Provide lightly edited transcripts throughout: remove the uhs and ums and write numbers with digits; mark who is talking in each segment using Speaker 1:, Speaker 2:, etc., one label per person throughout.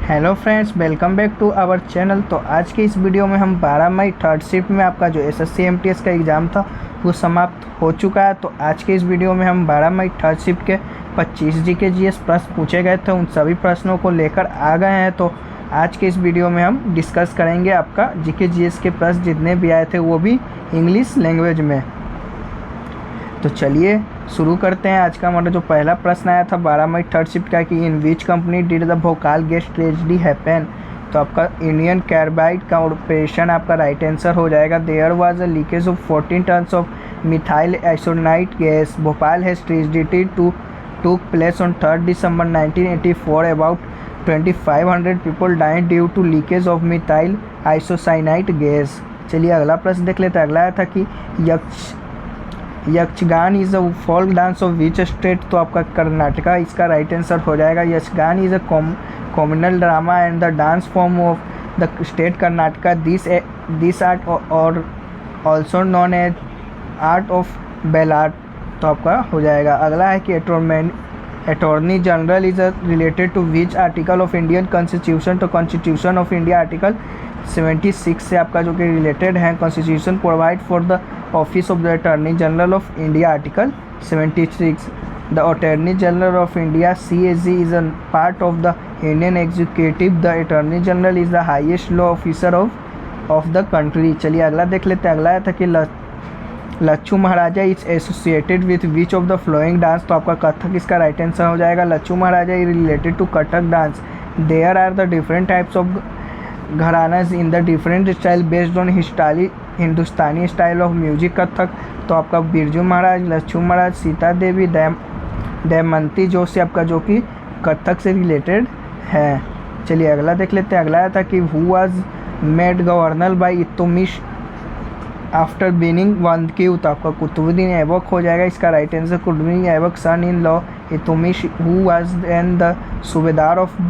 Speaker 1: Hello friends, welcome back to our channel. तो आज के इस वीडियो में हम 12 मई थर्ड शिफ्ट में आपका जो एसएससी एमटीएस का एग्ज़ाम था वो समाप्त हो चुका है। तो आज के इस वीडियो में हम 12 मई थर्ड शिफ्ट के 25 जीके जीएस प्रश्न पूछे गए थे, उन सभी प्रश्नों को लेकर आ गए हैं। तो आज के इस वीडियो में हम डिस्कस करेंगे आपका जीके जीएस के प्रश्न जितने भी आए थे वो भी इंग्लिश लैंग्वेज में। तो चलिए शुरू करते हैं। आज का हमारा जो पहला प्रश्न आया था 12 मई थर्ड शिफ्ट का कि in which company did the Bhopal gas tragedy happen. तो आपका इंडियन कार्बाइड का ऑपरेशन आपका राइट आंसर हो जाएगा। There was a leakage of 14 tons of methyl isocyanate gas. Bhopal has tragedy took place on 3rd December 1984. About 2500 people died due to leakage of methyl isocyanate gas। चलिए अगला प्रश्न देख लेते हैं। अगला आया था कि Yakshagana is a folk dance of which state. तो आपका कर्नाटका इसका राइट आंसर हो जाएगा। Yakshagana is a communal drama and the dance form of the state Karnataka. This art और also known as art of Bayalata. तो आपका हो जाएगा। अगला है कि attorney general is related to which article of Indian constitution. तो कॉन्स्टिट्यूशन ऑफ इंडिया आर्टिकल 76 से आपका जो कि रिलेटेड है। Constitution provide for the office of the attorney general of India article 76। The attorney general of India CAG is a part of the Indian executive. The attorney general is the highest law officer of the country. चलिए अगला देख लेते हैं। अगला है था कि Lachhu Maharaja is associated with which of the flowing dance. तो आपका कथक इसका राइट आंसर हो जाएगा। Lachhu Maharaja is related to Kathak dance. There are the different types of gharanas in the different style based on Hindustani style of music Kathak. तो आपका बिरजू महाराज, लच्छू महाराज, सीता देवी, दमयंती जोशी आपका जो कि कथक से रिलेटेड है। चलिए अगला देख लेते हैं। अगला आया था कि who was made governor by Iltutmish after being one queue. तो आपका कुतुबुद्दीन ऐबक हो जाएगा इसका right answer. Qutbuddin Aibak son in law Iltutmish who was then the subedar of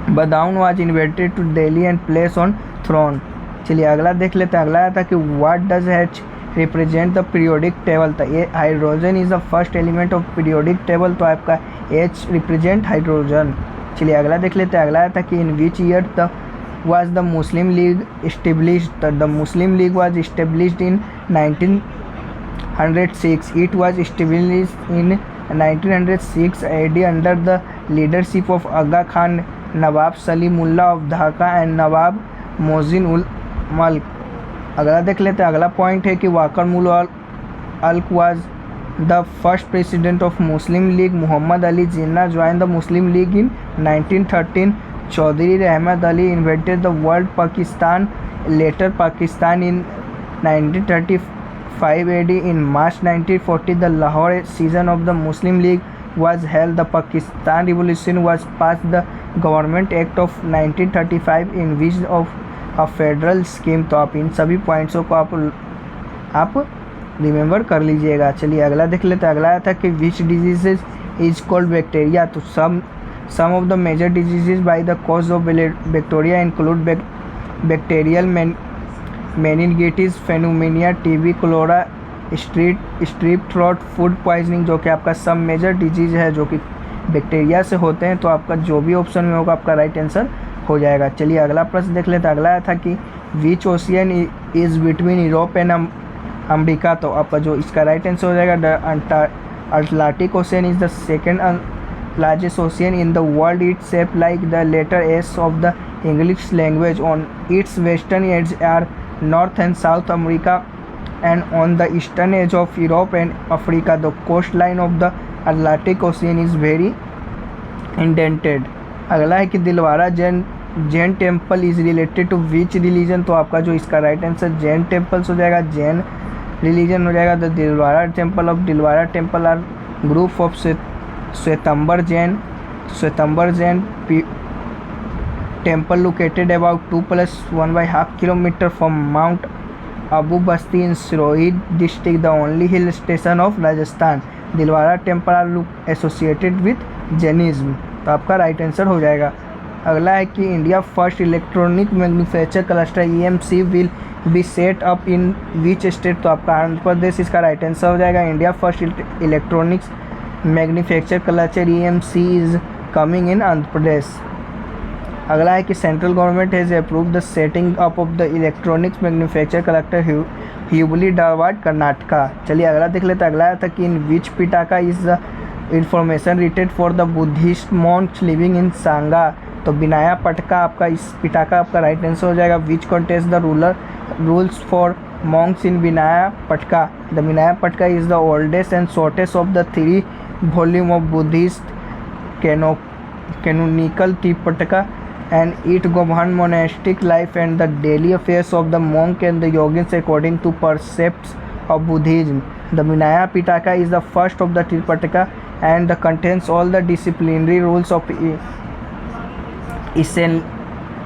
Speaker 1: Badaun was invited to Delhi and place on throne. चलिए अगला देख लेते हैं। अगला आया था कि what does H represent the periodic table. तो ये hydrogen is the first element of periodic table. तो आपका H रिप्रेजेंट हाइड्रोजन। चलिए अगला देख लेते हैं। अगला आया था कि in which year the was the Muslim League established। The Muslim League was established in 1906. It was established in 1906 AD under the leadership of Aga Khan, Nawab Salimullah of Dhaka and Nawab Mohsin ul Mulk। अगला देख लेते हैं। अगला point है कि walker मुल अल्क was the first president of Muslim League। Muhammad Ali Jinnah joined the Muslim League in 1913। Chaudhry Rahmat Ali invented the word Pakistan, later Pakistan in 1935 AD। In March 1940, the Lahore session of the Muslim League was held। The Pakistan Revolution was passed। The Government Act of 1935 in which of a federal scheme। तो आप इन सभी पॉइंट्सों को आप remember कर लीजिएगा। चलिए अगला देख लेते हैं। अगला आया था कि विच डिजीजेज इज कॉल्ड बैक्टीरिया। तो Some of the major diseases by the cause of bacteria include bacterial meningitis, pneumonia, TB, cholera, strep throat, food poisoning जो कि आपका सब मेजर डिजीज़ है जो कि बैक्टीरिया से होते हैं। तो आपका जो भी ऑप्शन में होगा आपका राइट आंसर हो जाएगा। चलिए अगला प्रश्न देख लेते हैं। अगला था कि which ocean is between Europe and America. तो आपका जो इसका राइट आंसर हो जाएगा the Atlantic ocean is the second largest ocean in the world। It's shaped like the letter S of the English language। On its western edge are North and South America and on the eastern edge of Europe and Africa। The coastline of the Atlantic Ocean is very indented। अगला है कि Dilwara Jain temple is related to which religion. तो आपका जो इसका right answer Jain temples हो जाएगा, Jain religion हो जाएगा। The Dilwara temple of Dilwara temple are group of Shwetambar Jain temple located about 2+1.5 km from Mount Abu Basti in Sirohi district, the only hill station of Rajasthan। Dilwara temple are associated with Jainism. तो आपका right answer हो जाएगा। अगला है कि India first electronic manufacture cluster EMC will be set up in which state. तो आपका आंध्र प्रदेश इसका राइट आंसर हो जाएगा। India first electronics manufacture cluster EMC is coming in Andhra Pradesh. अगला है कि central government has approve the setting up of the electronics manufacture collector Hubli Dharwad Karnataka. चलिए अगला देख लेते हैं। अगला था कि in which Pitaka is the information related for the Buddhist monks living in Sangha. तो बिनाया पटका आपका, इस पिटाका आपका राइट आंसर हो जाएगा। Which contest the rules for monks in Vinaya Pitaka. The Vinaya Pitaka is the oldest and shortest of the 3 volume of Buddhist canonical Tripitaka, and it governed monastic life and the daily affairs of the monk and the yogins according to precepts of Buddhism. The Vinaya Pitaka is the first of the Tripitaka and contains all the disciplinary rules of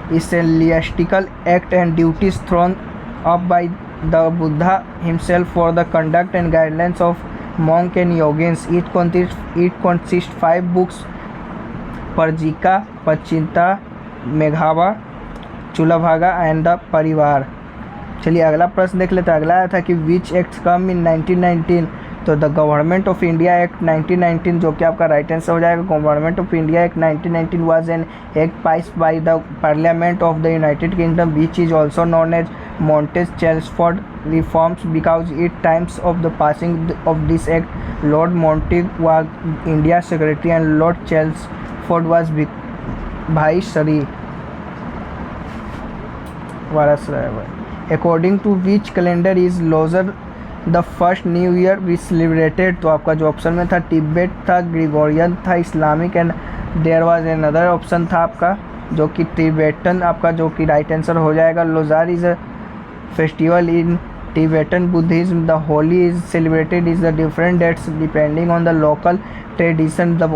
Speaker 1: ecclesiastical act and duties thrown up by the Buddha himself for the conduct and guidelines of monk and yogins. It consists 5 books: Parajika, Pacittiya, Mahavagga, Cullavagga and the Parivara. चलिए अगला प्रश्न देख लेते हैं। अगला आया था कि विच एक्ट कम इन 1919। तो the Government of India Act 1919, जो कि आपका राइट आंसर हो जाएगा। Government of India Act 1919 was an act passed by the Parliament of the United Kingdom which is also known as Montagu Chelmsford reforms because it times of the passing of this act Lord Montagu was India secretary and Lord Chelmsford was Viceroy. According to which calendar is Lunar the first New Year we celebrated? तो आपका जो option में था तिब्बत था, Gregorian था, Islamic and there was another option था आपका जो कि तिब्बतन, आपका जो कि राइट आंसर हो जाएगा। Losar is a festival in Tibetan Buddhism. The Holi is celebrated is the different dates depending on the local tradition. The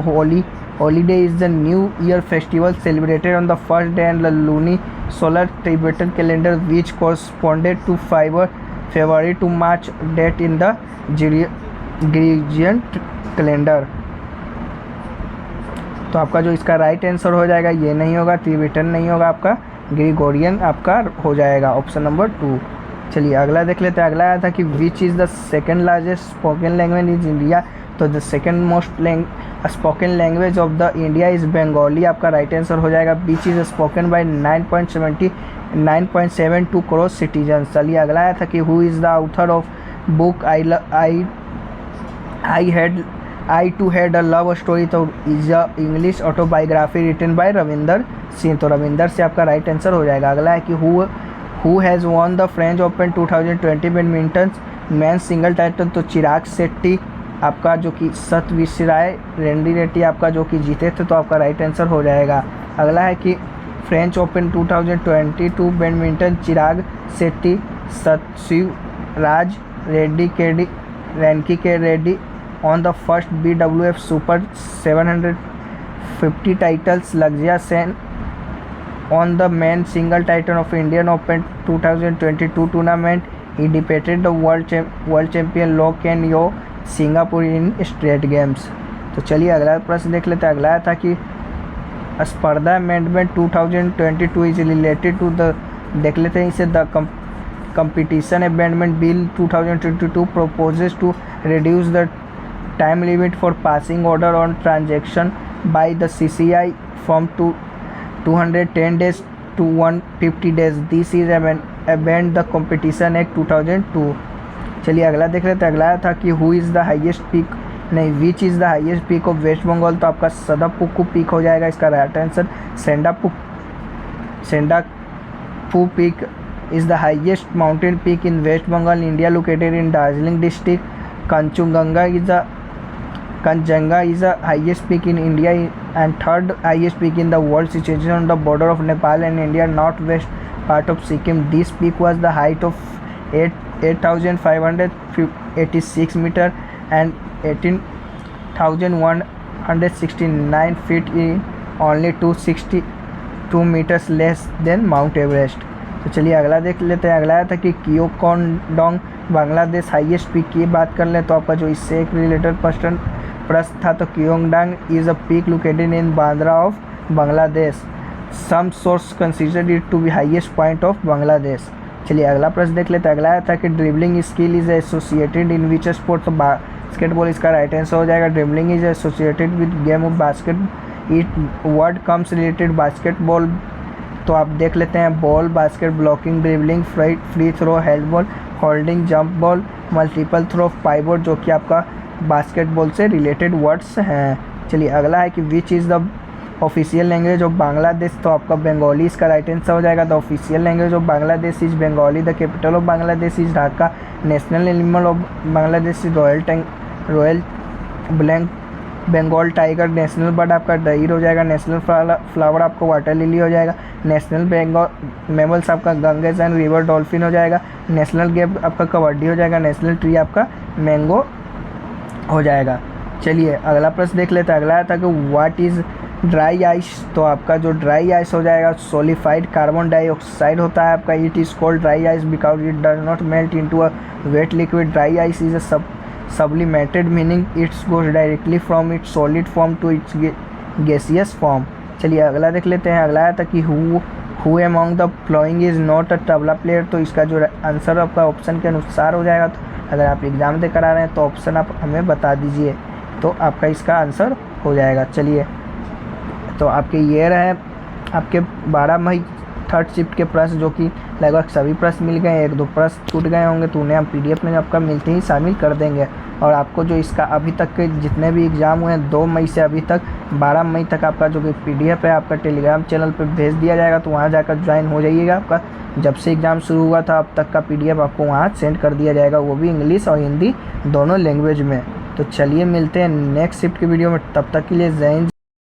Speaker 1: holiday is the New Year festival celebrated on the first day and the lunisolar Tibetan calendar which corresponded to February to March date in the Gregorian calendar. तो आपका जो इसका right answer हो जाएगा ये नहीं होगा, Tibetan नहीं होगा, आपका ग्रेगोरियन आपका हो जाएगा ऑप्शन नंबर 2। चलिए अगला देख लेते हैं। अगला आया था कि which is the second largest spoken language in India. तो the second most spoken language of the India is Bengali, आपका राइट आंसर हो जाएगा। Which is spoken by 9.72 crore citizen. चलिए अगला आया था कि who is the author of book I too had a love story. तो is a English autobiography written by Ravinder Singh. तो रविंदर से आपका राइट आंसर हो जाएगा। अगला है कि who has won the French open 2020 badminton men's single title. तो चिराग शेट्टी आपका जो कि सतविश्राय रेड्डी रेड्डी आपका जो कि जीते थे, तो आपका राइट आंसर हो जाएगा। अगला है कि French open 2022 badminton Chirag Shetty, सतशिवराज Reddy के Reddy on the first BWF Super 750 titles. Lakshya Sen on the main single title of Indian Open 2022 tournament. He defeated the world champion Lo Ken Yo Singapore in straight games. तो चलिए अगला प्रश्न देख लेते हैं। अगला था कि स्पर्धा amendment 2022 is related to the, देख लेते हैं इसे, the competition amendment bill 2022 proposes to reduce the time limit for passing order on transaction by the CCI from 210 days to 150 days. This is amend the Competition Act 2002. चलिए अगला देख लेते हैं। अगला था कि who is the highest peak, नहीं, which is the highest peak of West Bengal. तो आपका सदापुकु पीक हो जाएगा इसका right answer. Sandakphu peak is the highest mountain peak in West Bengal India located in Darjeeling district. Kanchenjunga is the highest peak in India and third highest peak in the world, situated on the border of Nepal and India, northwest part of Sikkim. This peak was the height of 8,586 meter and 18,169 feet, in only 262 meters less than Mount Everest. तो चलिए अगला देख लेते हैं। अगला था कि कियोकोंडोंग Bangladesh highest peak की बात कर लें तो आपका जो इससे एक रिलेटेड प्रश्न था, तो Keokradong is a peak located in Bandarban of Bangladesh. Some source consider it to be highest point of Bangladesh. चलिए अगला प्रश्न देख लेते हैं। अगला था कि dribbling skill is associated in which sport. तो बास्केटबॉल इसका राइट आंसर हो जाएगा। Dribbling is associated with game of basket. It word comes related basketball तो आप देख लेते हैं ball, basket, blocking, dribbling, free throw, held ball, holding, jump ball, multiple throw, pivot, जो कि आपका बास्केटबॉल से रिलेटेड वर्ड्स हैं। चलिए अगला है कि which is the official language of Bangladesh, तो आपका बंगाली इसका राइट आंसर हो जाएगा। The official language of Bangladesh is Bengali. The capital of Bangladesh is Dhaka. National animal of Bangladesh is royal blank Bengal tiger. National bird आपका दहीर हो जाएगा। नेशनल फ्लावर आपका वाटर लिली हो जाएगा। नेशनल बंगाल मैमल्स आपका गंगेज एंड रिवर डॉल्फिन हो जाएगा। नेशनल गेम आपका कबड्डी हो जाएगा। नेशनल ट्री आपका मैंगो हो जाएगा। चलिए अगला प्रश्न देख लेते हैं। अगला था कि व्हाट इज़ ड्राई आइस, तो आपका जो ड्राई आइस हो जाएगा सोलिफाइड कार्बन डाइऑक्साइड होता है आपका। It is called dry ice because it does not melt into a wet liquid. Dry ice is a sublimated, meaning it goes directly from its solid form to its gaseous form। चलिए अगला देख लेते हैं। अगला था कि who among the following is not a tabla player, तो इसका जो आंसर आपका ऑप्शन के अनुसार हो जाएगा। तो अगर आप एग्ज़ाम देकर आ रहे हैं तो ऑप्शन आप हमें बता दीजिए, तो आपका इसका आंसर हो जाएगा। चलिए तो आपके ये रहे आपके 12 मई थर्ड शिफ्ट के प्रश्न, जो कि लगभग सभी प्रश्न मिल गए। 1-2 प्रश्न छूट गए होंगे तो उन्हें हम PDF में आपका मिलते ही शामिल कर देंगे। और आपको जो इसका अभी तक के जितने भी एग्ज़ाम हुए हैं 2 मई से अभी तक 12 मई तक आपका जो कि PDF है आपका टेलीग्राम चैनल पर भेज दिया जाएगा, तो वहाँ जाकर ज्वाइन हो जाइएगा। आपका जब से एग्ज़ाम शुरू हुआ था अब तक का PDF आपको वहाँ सेंड कर दिया जाएगा, वो भी इंग्लिश और हिंदी दोनों लैंग्वेज में। तो चलिए मिलते हैं नेक्स्ट शिफ्ट की वीडियो में, तब तक के लिए जय हिंद।